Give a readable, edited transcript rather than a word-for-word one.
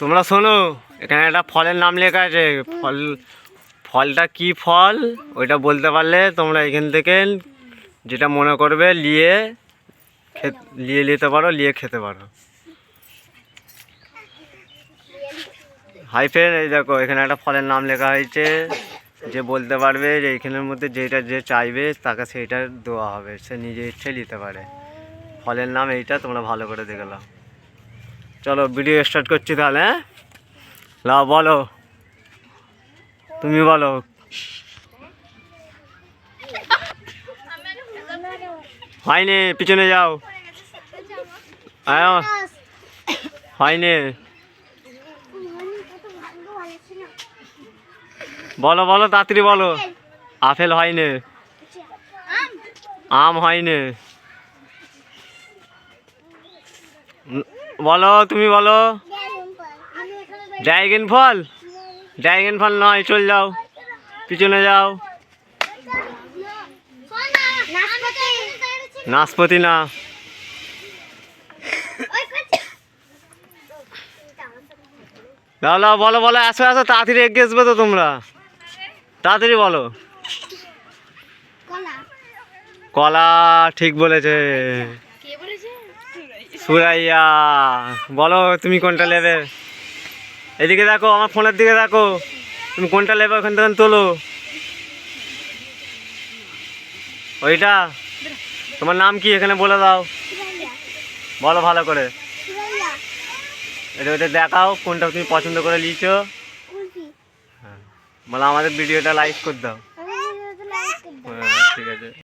তোমরা শোনো, এখানে একটা ফলের নাম লেখা আছে। ফলটা কি ফল ওইটা বলতে পারলে তোমরা এখান থেকে যেটা মনে করবে নিতে পারো, নিয়ে খেতে পারো। হাই ফ্রেন্ড, এই দেখো এখানে একটা ফলের নাম লেখা হয়েছে। যে বলতে পারবে যে এখানের মধ্যে যেটা যে চাইবে তাকে সেইটা দেওয়া হবে, সে নিজে ইচ্ছে নিতে পারে। ফলের নাম এইটা, তোমরা ভালো করে দেখে নাও। চলো ভিডিও স্টার্ট করছি তাহলে। হ্যাঁ, লাও বলো, তুমি বলো। হয়নি, পিছনে যাও। হয়নি, বলো বলো তাড়াতাড়ি বলো। আপেল হয়নি, আম হয়নি। বলো, তুমি বলো। ড্রাগন ফল, ড্রাগন ফল নয়, চল যাও, পিছনে যাও। নাশপাতি না। লাও লাও, বলো বলো, আসো আসো, তাড়াতাড়ি এগিয়ে আসবে তো তোমরা, তাড়াতাড়ি বলো। কলা, ঠিক বলেছে সুরাইয়া। বলো তুমি কোনটা নেবে। এদিকে দেখো, আমার ফোনের দিকে দেখো, তুমি কোনটা নেবে ওখান থেকে তোলো। ওইটা। তোমার নাম কি এখানে বলে দাও, বলো ভালো করে। এটা ওইটা দেখাও কোনটা তুমি পছন্দ করে নিয়েছো। হ্যাঁ, বলো আমাদের ভিডিওটা লাইক করে দাও। হ্যাঁ ঠিক আছে।